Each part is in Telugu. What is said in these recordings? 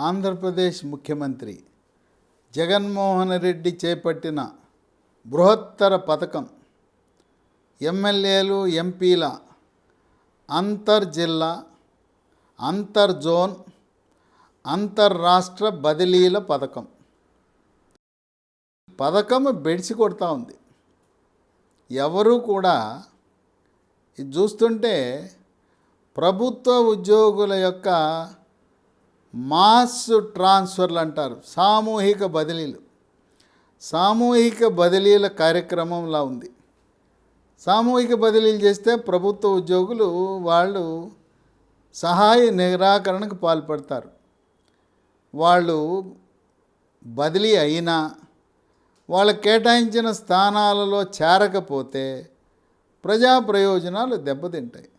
ఆంధ్రప్రదేశ్ ముఖ్యమంత్రి జగన్మోహన్ రెడ్డి చేపట్టిన బృహత్తర పథకం ఎమ్మెల్యేలు ఎంపీల అంతర్జిల్లా అంతర్జోన్ అంతర్రాష్ట్ర బదిలీల పథకం బెడిసి కొడతా ఉంది. ఎవరు కూడా ఇది చూస్తుంటే ప్రభుత్వ ఉద్యోగుల యొక్క మాస్ ట్రాన్స్ఫర్లు అంటారు, సామూహిక బదిలీల కార్యక్రమంలా ఉంది. సామూహిక బదిలీలు చేస్తే ప్రభుత్వ ఉద్యోగులు వాళ్ళు సహాయ నిరాకరణకు పాల్పడతారు. వాళ్ళు బదిలీ అయినా వాళ్ళకు కేటాయించిన స్థానాలలో చేరకపోతే ప్రజా ప్రయోజనాలు దెబ్బతింటాయి.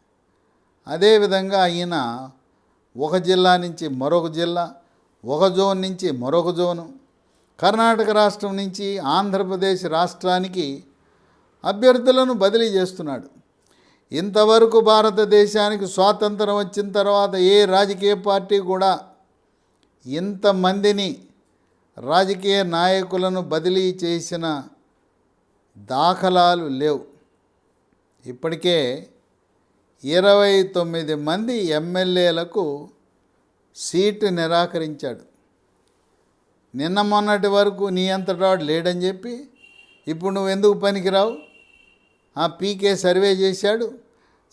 అదేవిధంగా అయిన ఒక జిల్లా నుంచి మరొక జిల్లా, ఒక జోన్ నుంచి మరొక జోను, కర్ణాటక రాష్ట్రం నుంచి ఆంధ్రప్రదేశ్ రాష్ట్రానికి అభ్యర్థులను బదిలీ చేస్తున్నాడు. ఇంతవరకు భారతదేశానికి స్వాతంత్రం వచ్చిన తర్వాత ఏ రాజకీయ పార్టీ కూడా ఇంతమందిని రాజకీయ నాయకులను బదిలీ చేసిన దాఖలాలు లేవు. ఇప్పటికే 29 మంది ఎమ్మెల్యేలకు సీటు నిరాకరించాడు. నిన్న మొన్నటి వరకు నీ అంతటాడు లేడని చెప్పి ఇప్పుడు నువ్వు ఎందుకు పనికిరావు, ఆ పీకే సర్వే చేశాడు,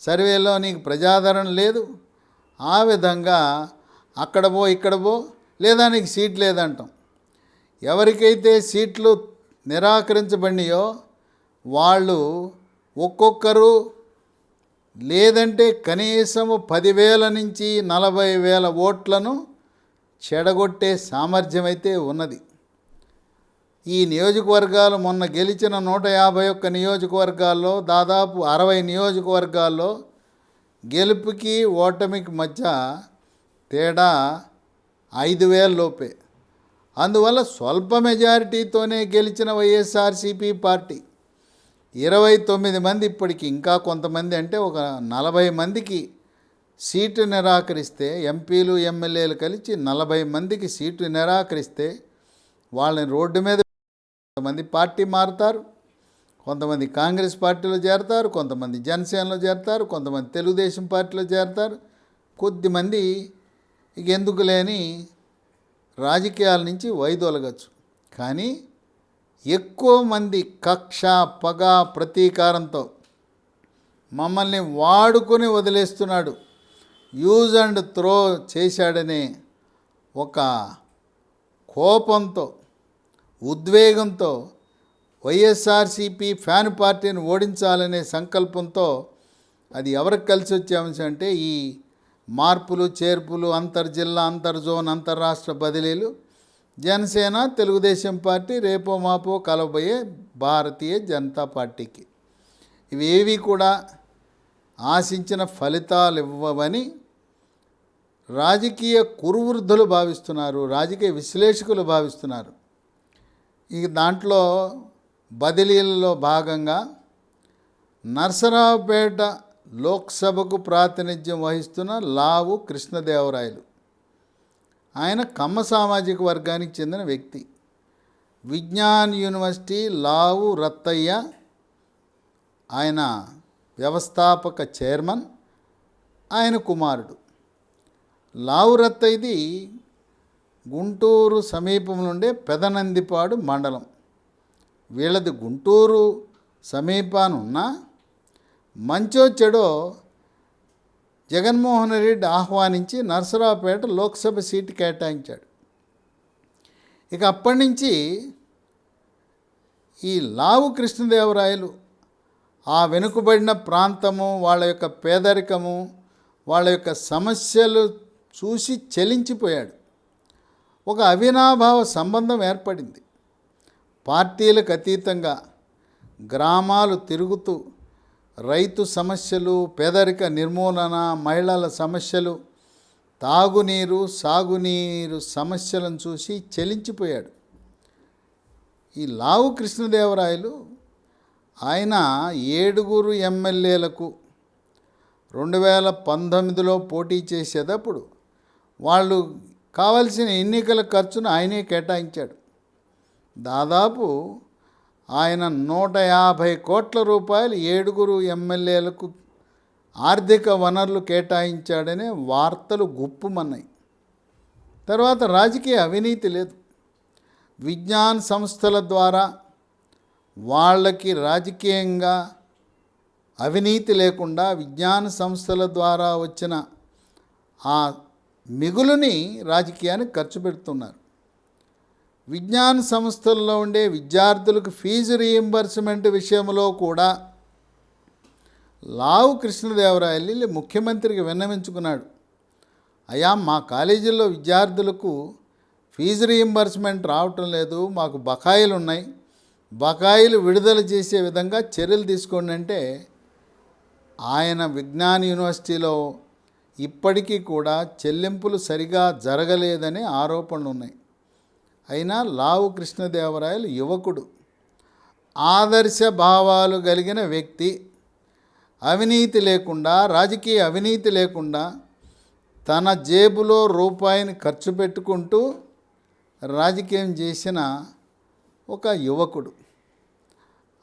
సర్వేలో నీకు ప్రజాదరణ లేదు, ఆ విధంగా అక్కడ పో ఇక్కడ పో, లేదా నీకు సీట్ లేదంటాం. ఎవరికైతే సీట్లు నిరాకరించబడినాయో వాళ్ళు ఒక్కొక్కరు లేదంటే కనీసం 10,000 నుంచి 40,000 ఓట్లను చెడగొట్టే సామర్థ్యం అయితే ఉన్నది. ఈ నియోజకవర్గాలు మొన్న గెలిచిన 151 నియోజకవర్గాల్లో దాదాపు 60 నియోజకవర్గాల్లో గెలుపుకి ఓటమికి మధ్య తేడా 5,000 లోపే. అందువల్ల స్వల్ప మెజారిటీతోనే గెలిచిన వైఎస్ఆర్సీపీ పార్టీ 29 మంది, ఇప్పటికి ఇంకా కొంతమంది అంటే ఒక 40 మందికి సీటు నిరాకరిస్తే, ఎంపీలు ఎమ్మెల్యేలు కలిసి 40 మందికి సీటు నిరాకరిస్తే వాళ్ళని రోడ్డు మీద కొంతమంది పార్టీ మారుతారు, కొంతమంది కాంగ్రెస్ పార్టీలో చేరతారు, కొంతమంది జనసేనలో చేరతారు, కొంతమంది తెలుగుదేశం పార్టీలో చేరతారు, కొద్దిమంది ఇక ఎందుకు లేని రాజకీయాల నుంచి వైదొలగచ్చు. కానీ ఎక్కువ మంది కక్ష, పగ, ప్రతీకారంతో మమ్మల్ని వాడుకొని వదిలేస్తున్నాడు, యూజ్ అండ్ త్రో చేశాడనే ఒక కోపంతో, ఉద్వేగంతో వైఎస్ఆర్సీపీ ఫ్యాన్ పార్టీని ఓడించాలనే సంకల్పంతో అది ఎవరికి కలిసి వచ్చే అంశం అంటే ఈ మార్పులు చేర్పులు, అంతర్జిల్లా అంతర్జోన్ అంతర్రాష్ట్ర బదిలీలు జనసేన తెలుగుదేశం పార్టీ రేపో మాపో కలబోయే భారతీయ జనతా పార్టీకి ఇవేవి కూడా ఆశించిన ఫలితాలు ఇవ్వవని రాజకీయ కురువృద్ధులు భావిస్తున్నారు, రాజకీయ విశ్లేషకులు భావిస్తున్నారు. ఇక దాంట్లో బదిలీలలో భాగంగా నరసరావుపేట లోక్సభకు ప్రాతినిధ్యం వహిస్తున్న లావు కృష్ణదేవరాయలు, ఆయన కమ్మ సామాజిక వర్గానికి చెందిన వ్యక్తి. విజ్ఞాన్ యూనివర్సిటీ లావు రత్తయ్య ఆయన వ్యవస్థాపక చైర్మన్, ఆయన కుమారుడు. లావు రత్తయ్యది గుంటూరు సమీపంలో ఉండే పెదనందిపాడు మండలం. వీళ్ళది గుంటూరు సమీపాన ఉన్న మంచో చెడో జగన్మోహన్ రెడ్డి ఆహ్వానించి నరసరావుపేట లోక్సభ సీటు కేటాయించాడు. ఇక అప్పటి నుంచి ఈ లావు కృష్ణదేవరాయలు ఆ వెనుకబడిన ప్రాంతము, వాళ్ళ యొక్క పేదరికము, వాళ్ళ యొక్క సమస్యలు చూసి చలించిపోయాడు. ఒక అవినాభావ సంబంధం ఏర్పడింది. పార్టీలకు అతీతంగా గ్రామాలు తిరుగుతూ రైతు సమస్యలు, పేదరిక నిర్మూలన, మహిళల సమస్యలు, తాగునీరు, సాగునీరు సమస్యలను చూసి చెలించిపోయాడు. ఈ లావు కృష్ణదేవరాయలు ఆయన 7 ఎమ్మెల్యేలకు 2019లో పోటీ చేసేటప్పుడు వాళ్ళు కావలసిన ఎన్నికల ఖర్చును ఆయనే కేటాయించాడు. దాదాపు ఆయన 150 కోట్ల రూపాయలు 7 ఎమ్మెల్యేలకు ఆర్థిక వనరులు కేటాయించాడనే వార్తలు గుప్పుమన్నాయి. తర్వాత రాజకీయ అవినీతి లేదు. విజ్ఞాన సంస్థల ద్వారా వాళ్ళకి రాజకీయంగా అవినీతి లేకుండా విజ్ఞాన సంస్థల ద్వారా వచ్చిన ఆ మిగులుని రాజకీయానికి ఖర్చు పెడుతున్నారు. విజ్ఞాన సంస్థల్లో ఉండే విద్యార్థులకు ఫీజు రీయింబర్స్మెంట్ విషయంలో కూడా లావు కృష్ణదేవరాయలు ముఖ్యమంత్రికి విన్నవించుకున్నాడు. అయ్యా, మా కాలేజీల్లో విద్యార్థులకు ఫీజు రీయింబర్స్మెంట్ రావటం లేదు, మాకు బకాయిలు ఉన్నాయి, బకాయిలు విడుదల చేసే విధంగా చర్యలు తీసుకోండి అంటే ఆయన విజ్ఞాన యూనివర్సిటీలో ఇప్పటికీ కూడా చెల్లింపులు సరిగా జరగలేదనే ఆరోపణలు ఉన్నాయి. అయినా లావు కృష్ణదేవరాయలు యువకుడు, ఆదర్శ భావాలు కలిగిన వ్యక్తి, అవినీతి లేకుండా, రాజకీయ అవినీతి లేకుండా తన జేబులో రూపాయిని ఖర్చు పెట్టుకుంటూ రాజకీయం చేసిన ఒక యువకుడు.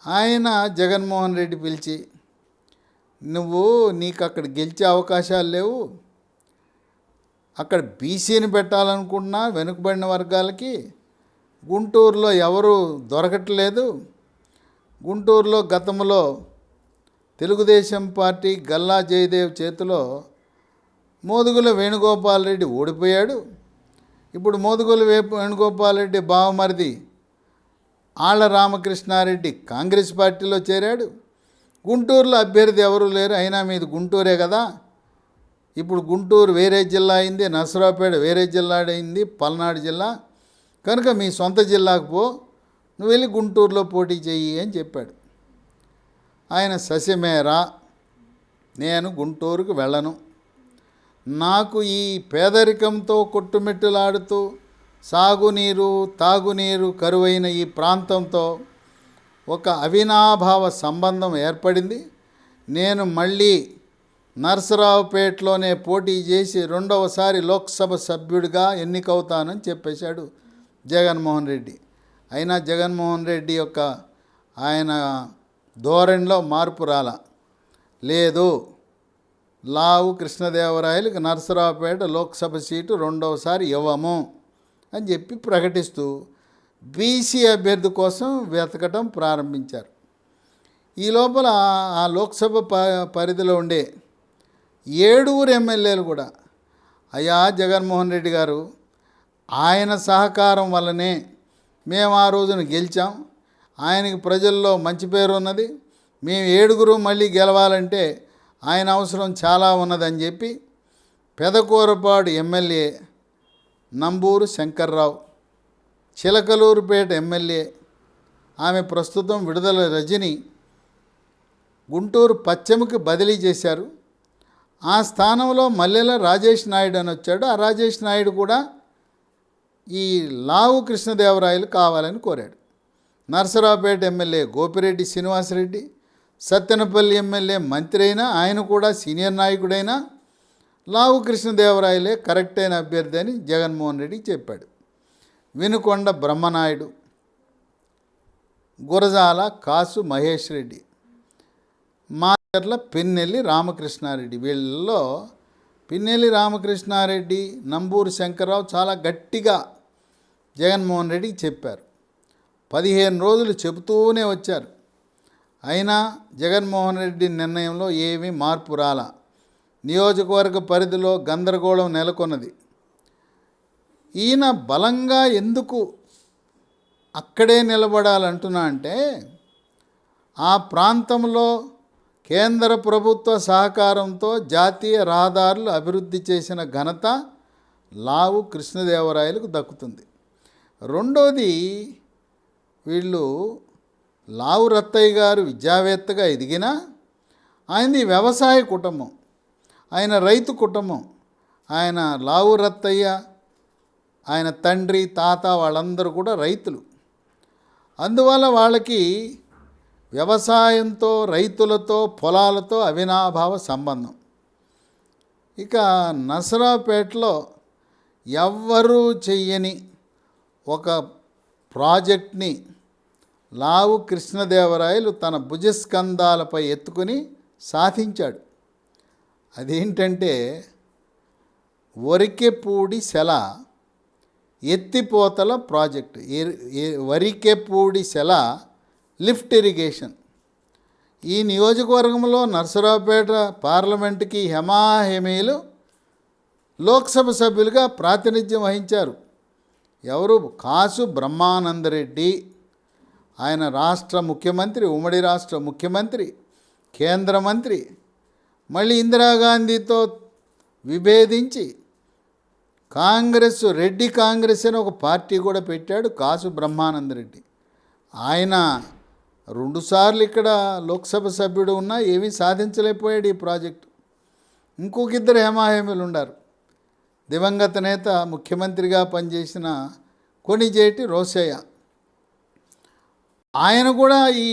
ఆయన జగన్మోహన్ రెడ్డి పిలిచి, నీకు అక్కడ గెలిచే అవకాశాలు లేవు, అక్కడ బీసీని పెట్టాలనుకున్నా వెనుకబడిన వర్గాలకి, గుంటూరులో ఎవరు దొరకట్లేదు, గుంటూరులో గతంలో తెలుగుదేశం పార్టీ గల్లా జయదేవ్ చేతిలో మోదుగుల వేణుగోపాల్ రెడ్డి ఓడిపోయాడు. ఇప్పుడు మోదుగుల వేణుగోపాల్ రెడ్డి బావమరిది ఆళ్ల రామకృష్ణారెడ్డి కాంగ్రెస్ పార్టీలో చేరాడు. గుంటూరులో అభ్యర్థి ఎవరు లేరు, అయినా మీది గుంటూరే కదా. ఇప్పుడు గుంటూరు వేరే జిల్లా అయింది, నరసరావుపేట వేరే జిల్లా అయింది, పల్నాడు జిల్లా. కనుక మీ సొంత జిల్లాకు పో, నువ్వు వెళ్ళి గుంటూరులో పోటీ చెయ్యి అని చెప్పాడు. ఆయన ససిమేరా, నేను గుంటూరుకు వెళ్ళను, నాకు ఈ పేదరికంతో కొట్టుమిట్టులాడుతూ సాగునీరు తాగునీరు కరువైన ఈ ప్రాంతంతో ఒక అవినాభావ సంబంధం ఏర్పడింది, నేను మళ్ళీ నరసరావుపేటలోనే పోటీ చేసి రెండవసారి లోక్సభ సభ్యుడిగా ఎన్నికవుతానని చెప్పేశాడు జగన్మోహన్ రెడ్డి. అయినా జగన్మోహన్ రెడ్డి యొక్క ఆయన ధోరణిలో మార్పు లేదు, లావు కృష్ణదేవరాయలకు నరసరావుపేట లోక్సభ సీటు రెండవసారి ఇవ్వము అని చెప్పి ప్రకటిస్తూ బీసీ అభ్యర్థి కోసం వెతకటం ప్రారంభించారు. ఈ లోపల ఆ లోక్సభ పరిధిలో ఉండే 7 ఎమ్మెల్యేలు కూడా, అయ్యా జగన్మోహన్ రెడ్డి గారు, ఆయన సహకారం వల్లనే మేము ఆ రోజున గెలిచాం, ఆయనకి ప్రజల్లో మంచి పేరు ఉన్నది, మేము 7 మళ్ళీ గెలవాలంటే ఆయన అవసరం చాలా ఉన్నదని చెప్పి పెదకూరపాడు ఎమ్మెల్యే నంబూరు శంకర్రావు, చిలకలూరుపేట ఎమ్మెల్యే ఆమె ప్రస్తుతం విడుదల రజని గుంటూరు పశ్చిమకి బదిలీ చేశారు. ఆ స్థానంలో మల్లెల రాజేష్ నాయుడు అని వచ్చాడు. ఆ రాజేష్ నాయుడు కూడా ఈ లావు కృష్ణదేవరాయలు కావాలని కోరాడు. నరసరావుపేట ఎమ్మెల్యే గోపిరెడ్డి శ్రీనివాసరెడ్డి, సత్తెనపల్లి ఎమ్మెల్యే మంత్రి అయినా, ఆయన కూడా సీనియర్ నాయకుడైనా లావు కృష్ణదేవరాయలే కరెక్ట్ అయిన అభ్యర్థి అని జగన్మోహన్ రెడ్డి చెప్పాడు. వినుకొండ బ్రహ్మనాయుడు, గురజాల కాసు మహేష్ రెడ్డి, మాచర్ల పిన్నెల్లి రామకృష్ణారెడ్డి, వీళ్ళలో పిన్నెల్లి రామకృష్ణారెడ్డి, నంబూరు శంకర్రావు చాలా గట్టిగా జగన్మోహన్ రెడ్డికి చెప్పారు. 15 రోజులు చెబుతూనే వచ్చారు. అయినా జగన్మోహన్ రెడ్డి నిర్ణయంలో ఏమీ మార్పు రాలా. నియోజకవర్గ పరిధిలో గందరగోళం నెలకొన్నది. ఈయన బలంగా ఎందుకు అక్కడే నిలబడాలంటున్నా అంటే, ఆ ప్రాంతంలో కేంద్ర ప్రభుత్వ సహకారంతో జాతీయ రహదారులు అభివృద్ధి చేసిన ఘనత లావు కృష్ణదేవరాయలకు దక్కుతుంది. రెండోది, వీళ్ళు లావు రత్తయ్య గారు విద్యావేత్తగా ఎదిగినా ఆయనది వ్యవసాయ కుటుంబం, ఆయన రైతు కుటుంబం. ఆయన లావు రత్తయ్య, ఆయన తండ్రి తాత వాళ్ళందరూ కూడా రైతులు. అందువల్ల వాళ్ళకి వ్యవసాయంతో, రైతులతో, పొలాలతో అవినాభావ సంబంధం. ఇక నరసరావుపేటలో ఎవ్వరూ చెయ్యని ఒక ప్రాజెక్ట్ని లావు కృష్ణదేవరాయలు తన భుజస్కంధాలపై ఎత్తుకుని సాధించాడు. అదేంటంటే వరికెపూడి సెల ఎత్తిపోతల ప్రాజెక్టు. వరికెపూడి సెల లిఫ్ట్ ఇరిగేషన్. ఈ నియోజకవర్గంలో నర్సరావుపేట పార్లమెంటుకి హెమాహెమీలు లోక్సభ సభ్యులుగా ప్రాతినిధ్యం వహించారు. ఎవరు? కాసు బ్రహ్మానందరెడ్డి. ఆయన రాష్ట్ర ముఖ్యమంత్రి, ఉమ్మడి రాష్ట్ర ముఖ్యమంత్రి, కేంద్ర మంత్రి. మళ్ళీ ఇందిరాగాంధీతో విభేదించి రెడ్డి కాంగ్రెస్ అని ఒక పార్టీ కూడా పెట్టాడు కాసు బ్రహ్మానందరెడ్డి. ఆయన 2 సార్లు ఇక్కడ లోక్సభ సభ్యుడు ఉన్నా ఏమీ సాధించలేకపోయాడు ఈ ప్రాజెక్టు. ఇంకొక ఇద్దరు హేమాహేమీలు ఉన్నారు. దివంగత నేత ముఖ్యమంత్రిగా పనిచేసిన కొణిజేటి రోసయ్య. ఆయన కూడా ఈ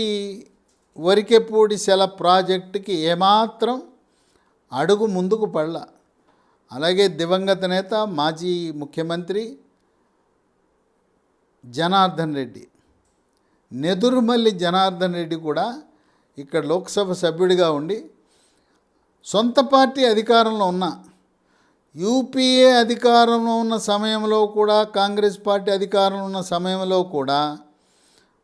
వరికెపూడి సెల ప్రాజెక్టుకి ఏమాత్రం అడుగు ముందుకు పడలా. అలాగే దివంగత నేత మాజీ ముఖ్యమంత్రి జనార్దన్ రెడ్డి, నెదురుమల్లి జనార్దన్ రెడ్డి కూడా ఇక్కడ లోక్సభ సభ్యుడిగా ఉండి సొంత పార్టీ అధికారంలో ఉన్న, యూపీఏ అధికారంలో ఉన్న సమయంలో కూడా, కాంగ్రెస్ పార్టీ అధికారంలో ఉన్న సమయంలో కూడా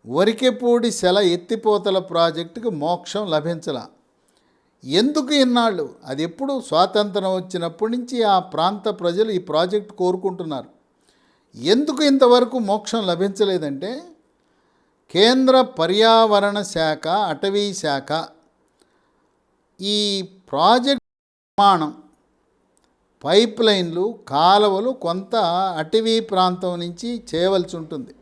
వరికెపూడి సెల ఎత్తిపోతల ప్రాజెక్టుకు మోక్షం లభించలా. ఎందుకు ఇన్నాళ్ళు? అది ఎప్పుడు స్వాతంత్రం వచ్చినప్పటి నుంచి ఆ ప్రాంత ప్రజలు ఈ ప్రాజెక్టు కోరుకుంటున్నారు. ఎందుకు ఇంతవరకు మోక్షం లభించలేదంటే కేంద్ర పర్యావరణ శాఖ, అటవీ శాఖ ఈ ప్రాజెక్ట్ నిర్మాణం, పైప్ లైన్లు, కాలువలు కొంత అటవీ ప్రాంతం నుంచి చేయవలసి ఉంటుంది.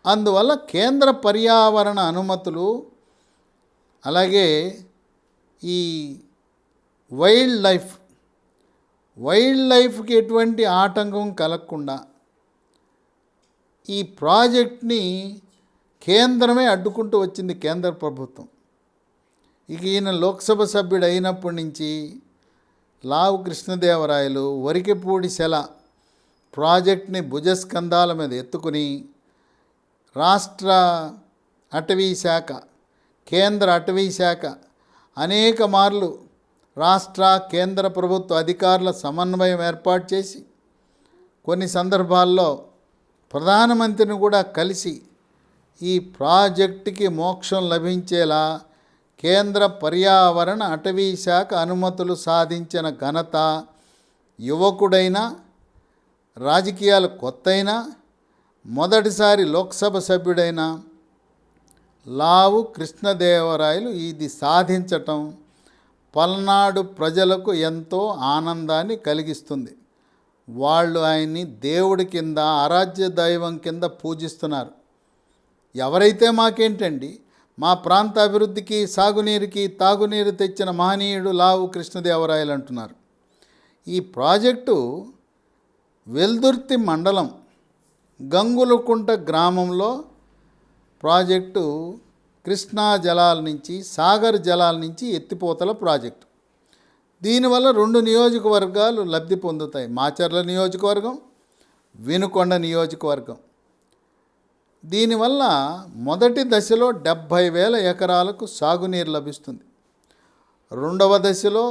అందువల్ల కేంద్ర పర్యావరణ అనుమతులు, అలాగే ఈ వైల్డ్ లైఫ్కి ఎటువంటి ఆటంకం కలగకుండా ఈ ప్రాజెక్ట్ని కేంద్రమే అడ్డుకుంటూ వచ్చింది, కేంద్ర ప్రభుత్వం. ఇక ఈయన లోక్సభ సభ్యుడు అయినప్పటి నుంచి లావు కృష్ణదేవరాయలు వరికెపూడి సెల ప్రాజెక్ట్ని భుజస్కంధాల మీద ఎత్తుకుని రాష్ట్ర అటవీ శాఖ, కేంద్ర అటవీ శాఖ అనేక మార్లు రాష్ట్ర కేంద్ర ప్రభుత్వ అధికారుల సమన్వయం ఏర్పాటు చేసి కొన్ని సందర్భాల్లో ప్రధానమంత్రిని కూడా కలిసి ఈ ప్రాజెక్టుకి మోక్షం లభించేలా కేంద్ర పర్యావరణ అటవీ శాఖ అనుమతులు సాధించిన ఘనత యువకుడైన, రాజకీయాలు కొత్తైనా, మొదటిసారి లోక్సభ సభ్యుడైన లావు కృష్ణదేవరాయలు ఇది సాధించటం పల్నాడు ప్రజలకు ఎంతో ఆనందాన్ని కలిగిస్తుంది. వాళ్ళు ఆయన్ని దేవుడి కింద, ఆరాధ్య దైవం కింద పూజిస్తున్నారు. ఎవరైతే మాకేంటండి, మా ప్రాంత అభివృద్ధికి, సాగునీరుకి, తాగునీరు తెచ్చిన మహనీయుడు లావు కృష్ణదేవరాయలు అంటున్నారు. ఈ ప్రాజెక్టు వెల్దుర్తి మండలం గంగులకుంట గ్రామంలో ప్రాజెక్టు కృష్ణా జలాల నుంచి, సాగర్ జలాల నుంచి ఎత్తిపోతల ప్రాజెక్టు. దీనివల్ల 2 నియోజకవర్గాలు లబ్ధి పొందుతాయి. మాచర్ల నియోజకవర్గం, వినుకొండ నియోజకవర్గం. దీనివల్ల మొదటి దశలో 70,000 ఎకరాలకు సాగునీరు లభిస్తుంది. రెండవ దశలో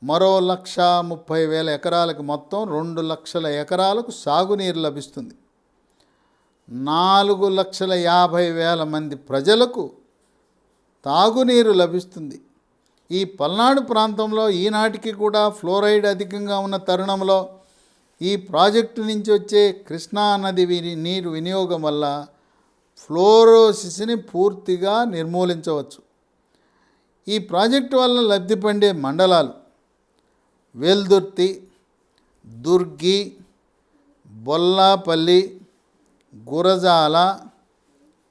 మరో 1,30,000 ఎకరాలకు, మొత్తం 2 లక్షల ఎకరాలకు సాగునీరు లభిస్తుంది. 4,50,000 మంది ప్రజలకు తాగునీరు లభిస్తుంది. ఈ పల్నాడు ప్రాంతంలో ఈనాటికి కూడా ఫ్లోరైడ్ అధికంగా ఉన్న తరుణంలో ఈ ప్రాజెక్టు నుంచి వచ్చే కృష్ణా నది నీరు వినియోగం వల్ల ఫ్లోరోసిస్ని పూర్తిగా నిర్మూలించవచ్చు. ఈ ప్రాజెక్టు వల్ల లబ్ధి పొందే మండలాలు వెల్దుర్తి, దుర్గి, బొల్లాపల్లి, గురజాల,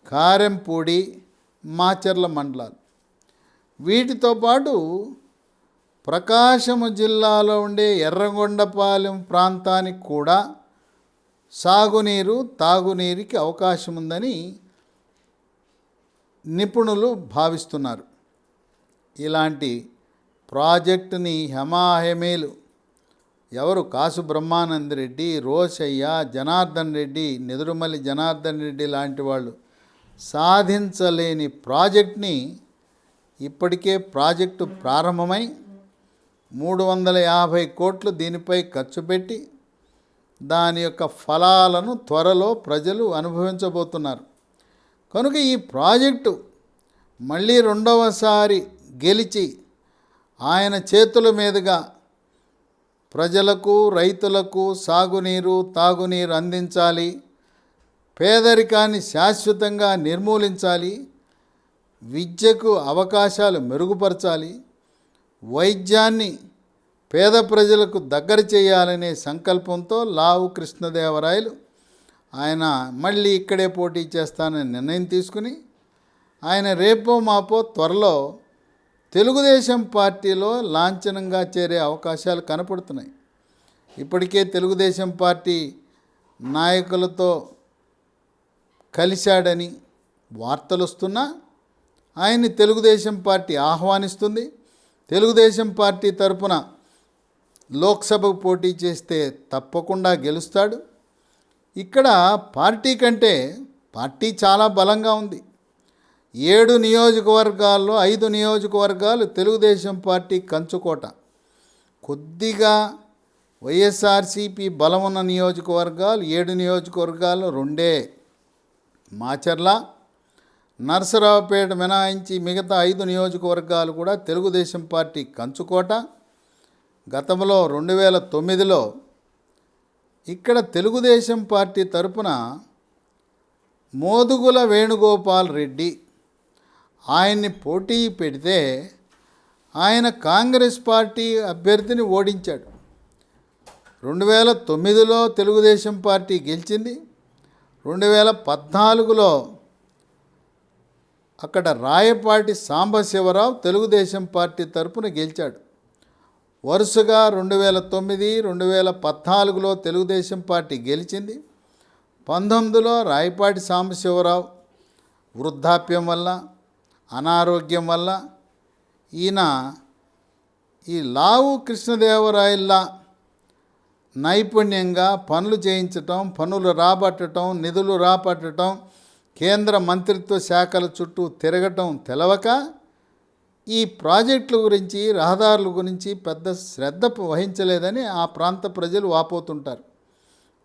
కారెంపూడి, మాచర్ల మండలాలు. వీటితో పాటు ప్రకాశం జిల్లాలో ఉండే ఎర్రగొండపాలెం ప్రాంతానికి కూడా సాగునీరు, తాగునీరుకి అవకాశం ఉందని నిపుణులు భావిస్తున్నారు. ఇలాంటి ప్రాజెక్టుని హెమాహెమీలు ఎవరు కాసు బ్రహ్మానంద రెడ్డి, రోషయ్య, జనార్దన్ రెడ్డి, నెదురుమల్లి జనార్దన్ రెడ్డి లాంటి వాళ్ళు సాధించలేని ప్రాజెక్ట్ని ఇప్పటికే ప్రాజెక్టు ప్రారంభమై 350 కోట్లు దీనిపై ఖర్చు పెట్టి దాని యొక్క ఫలాలను త్వరలో ప్రజలు అనుభవించబోతున్నారు. కనుక ఈ ప్రాజెక్టు మళ్ళీ రెండవసారి గెలిచి ఆయన చేతుల మీదుగా ప్రజలకు, రైతులకు సాగునీరు, తాగునీరు అందించాలి, పేదరికాన్ని శాశ్వతంగా నిర్మూలించాలి, విద్యకు అవకాశాలు మెరుగుపరచాలి, వైద్యాన్ని పేద ప్రజలకు దగ్గర చేయాలనే సంకల్పంతో లావు కృష్ణదేవరాయలు ఆయన మళ్ళీ ఇక్కడే పోటీ చేస్తానని నిర్ణయం తీసుకుని ఆయన రేపో మాపో త్వరలో తెలుగుదేశం పార్టీలో లాంఛనంగా చేరే అవకాశాలు కనపడుతున్నాయి. ఇప్పటికే తెలుగుదేశం పార్టీ నాయకులతో కలిశాడని వార్తలు వస్తున్నా ఆయన్ని తెలుగుదేశం పార్టీ ఆహ్వానిస్తుంది. తెలుగుదేశం పార్టీ తరపున లోక్సభకు పోటీ చేస్తే తప్పకుండా గెలుస్తాడు. ఇక్కడ పార్టీ కంటే పార్టీ చాలా బలంగా ఉంది. 7 నియోజకవర్గాల్లో 5 నియోజకవర్గాలు తెలుగుదేశం పార్టీ కంచుకోట. కొద్దిగా వైఎస్ఆర్సీపీ బలమున్న నియోజకవర్గాలు 7 నియోజకవర్గాలు 2 మాచర్ల, నరసరావుపేట మినహాయించి మిగతా 5 నియోజకవర్గాలు కూడా తెలుగుదేశం పార్టీ కంచుకోట. గతంలో 2009లో ఇక్కడ తెలుగుదేశం పార్టీ తరపున మోదుగుల వేణుగోపాల్ రెడ్డి ఆయన్ని పోటీ పెడితే ఆయన కాంగ్రెస్ పార్టీ అభ్యర్థిని ఓడించాడు. 2009లో తెలుగుదేశం పార్టీ గెలిచింది. 2014లో అక్కడ రాయపాటి సాంబశివరావు తెలుగుదేశం పార్టీ తరపున గెలిచాడు. వరుసగా 2009, 2014లో తెలుగుదేశం పార్టీ గెలిచింది. 19లో రాయపాటి సాంబశివరావు వృద్ధాప్యం వల్ల, అనారోగ్యం వల్ల ఈయన ఈ లావు కృష్ణదేవరాయల్లా నైపుణ్యంగా పనులు చేయించటం, పనులు రాబట్టడం, నిధులు రాబట్టడం, కేంద్ర మంత్రిత్వ శాఖల చుట్టూ తిరగటం తెలవక ఈ ప్రాజెక్టుల గురించి, రహదారుల గురించి పెద్ద శ్రద్ధ వహించలేదని ఆ ప్రాంత ప్రజలు వాపోతుంటారు.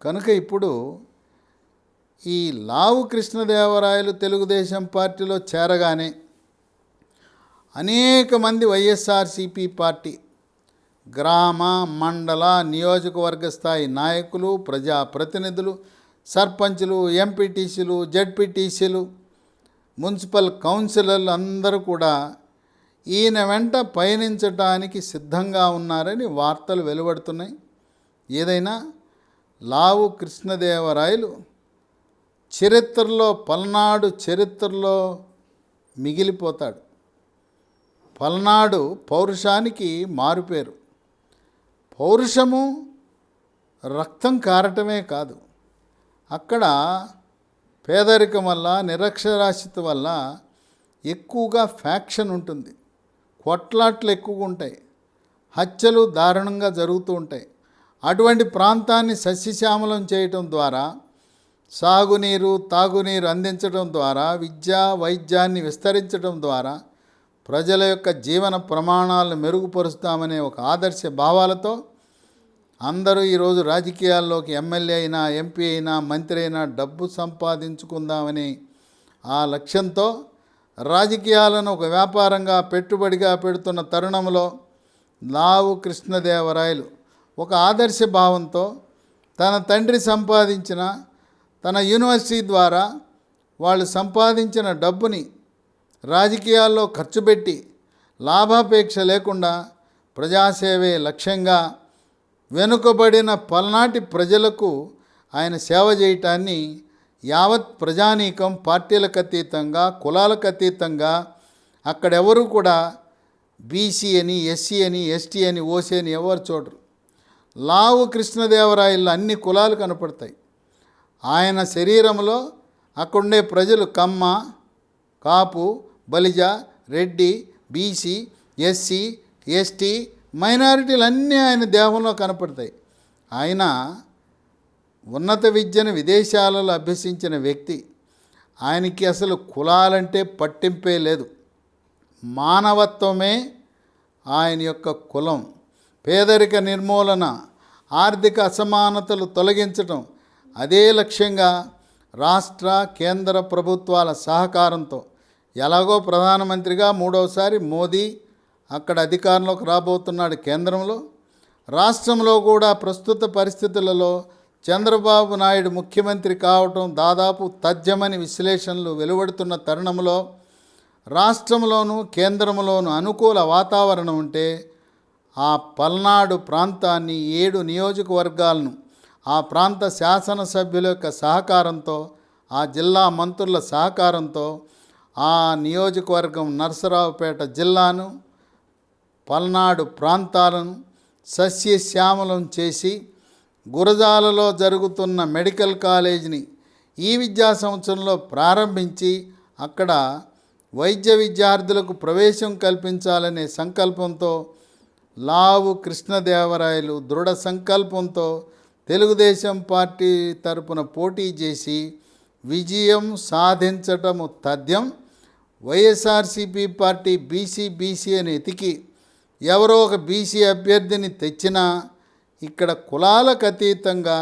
కనుక ఇప్పుడు ఈ లావు కృష్ణదేవరాయలు తెలుగుదేశం పార్టీలో చేరగానే అనేక మంది వైఎస్ఆర్సీపీ పార్టీ గ్రామ, మండల, నియోజకవర్గ స్థాయి నాయకులు, ప్రజాప్రతినిధులు, సర్పంచులు, ఎంపీటీసీలు, జడ్పీటీసీలు, మున్సిపల్ కౌన్సిలర్లు అందరూ కూడా ఈయన వెంట పయనించడానికి సిద్ధంగా ఉన్నారని వార్తలు వెలువడుతున్నాయి. ఏదైనా లావు కృష్ణదేవరాయలు పల్నాడు చరిత్రలో మిగిలిపోతాడు. పల్నాడు పౌరుషానికి మారుపేరు. పౌరుషము రక్తం కారటమే కాదు, అక్కడ పేదరికం వల్ల, నిరక్షరాస్యత వల్ల ఎక్కువగా ఫ్యాక్షన్ ఉంటుంది, కొట్లాట్లు ఎక్కువగా ఉంటాయి, హత్యలు దారుణంగా జరుగుతూ ఉంటాయి. అటువంటి ప్రాంతాన్ని సస్యశ్యామలం చేయటం ద్వారా, సాగునీరు, తాగునీరు అందించడం ద్వారా, విద్యా వైద్యాన్ని విస్తరించడం ద్వారా ప్రజల యొక్క జీవన ప్రమాణాలను మెరుగుపరుస్తామనే ఒక ఆదర్శ భావాలతో అందరూ ఈరోజు రాజకీయాల్లోకి ఎమ్మెల్యే అయినా, ఎంపీ అయినా, మంత్రి అయినా డబ్బు సంపాదించుకుందామని ఆ లక్ష్యంతో రాజకీయాలను ఒక వ్యాపారంగా, పెట్టుబడిగా పెడుతున్న తరుణంలో లావు కృష్ణదేవరాయలు ఒక ఆదర్శ భావంతో తన తండ్రి సంపాదించిన, తన యూనివర్సిటీ ద్వారా వాళ్ళు సంపాదించిన డబ్బుని రాజకీయాల్లో ఖర్చు పెట్టి లాభాపేక్ష లేకుండా ప్రజాసేవే లక్ష్యంగా వెనుకబడిన పల్నాటి ప్రజలకు ఆయన సేవ చేయటాన్ని యావత్ ప్రజానీకం పార్టీలకు అతీతంగా, కులాలకు అతీతంగా, అక్కడెవరు కూడా బీసీ అని, ఎస్సీ అని, ఎస్టీ అని, ఓసీ అని ఎవరు చూడరు. లావు కృష్ణదేవరాయల్లో అన్ని కులాలు కనపడతాయి. ఆయన శరీరంలో అక్కడుండే ప్రజలు Kamma, Kapu, Balija, Reddy, BC, SC, ST, మైనారిటీలు అన్నీ ఆయన దేహంలో కనపడతాయి. ఆయన ఉన్నత విద్యను విదేశాలలో అభ్యసించిన వ్యక్తి. ఆయనకి అసలు కులాలంటే పట్టింపే లేదు. మానవత్వమే ఆయన యొక్క కులం. పేదరిక నిర్మూలన, ఆర్థిక అసమానతలు తొలగించటం అదే లక్ష్యంగా రాష్ట్ర కేంద్ర ప్రభుత్వాల సహకారంతో, ఎలాగో ప్రధానమంత్రిగా మూడవసారి మోదీ అక్కడ అధికారంలోకి రాబోతున్నాడు కేంద్రంలో. రాష్ట్రంలో కూడా ప్రస్తుత పరిస్థితులలో చంద్రబాబు నాయుడు ముఖ్యమంత్రి కావటం దాదాపు తథ్యమని విశ్లేషణలు వెలువడుతున్న తరుణంలో రాష్ట్రంలోనూ కేంద్రంలోనూ అనుకూల వాతావరణం ఉంటే ఆ పల్నాడు ప్రాంతాన్ని 7 నియోజకవర్గాలను ఆ ప్రాంత శాసనసభ్యుల యొక్క సహకారంతో, ఆ జిల్లా మంత్రుల సహకారంతో ఆ నియోజకవర్గం నరసరావుపేట జిల్లాను, పల్నాడు ప్రాంతాలను సస్యశ్యామలం చేసి గురజాలలో జరుగుతున్న మెడికల్ కాలేజీని ఈ విద్యా సంవత్సరంలో ప్రారంభించి అక్కడ వైద్య విద్యార్థులకు ప్రవేశం కల్పించాలనే సంకల్పంతో లావు కృష్ణదేవరాయలు దృఢ సంకల్పంతో తెలుగుదేశం పార్టీ తరపున పోటీ చేసి విజయం సాధించటము తథ్యం. వైఎస్ఆర్సీపీ పార్టీ బీసీ అని ఎతికి ఎవరో ఒక బీసీ అభ్యర్థిని తెచ్చినా ఇక్కడ కులాలకు అతీతంగా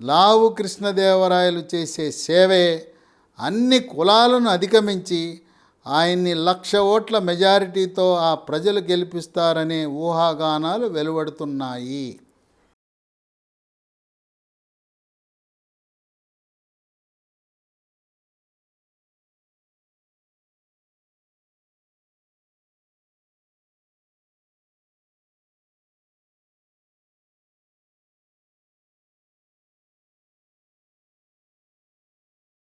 లావు కృష్ణదేవరాయలు చేసే సేవే అన్ని కులాలను అధిగమించి ఆయన్ని 1,00,000 ఓట్ల మెజారిటీతో ఆ ప్రజలు గెలిపిస్తారనే ఊహాగానాలు వెలువడుతున్నాయి.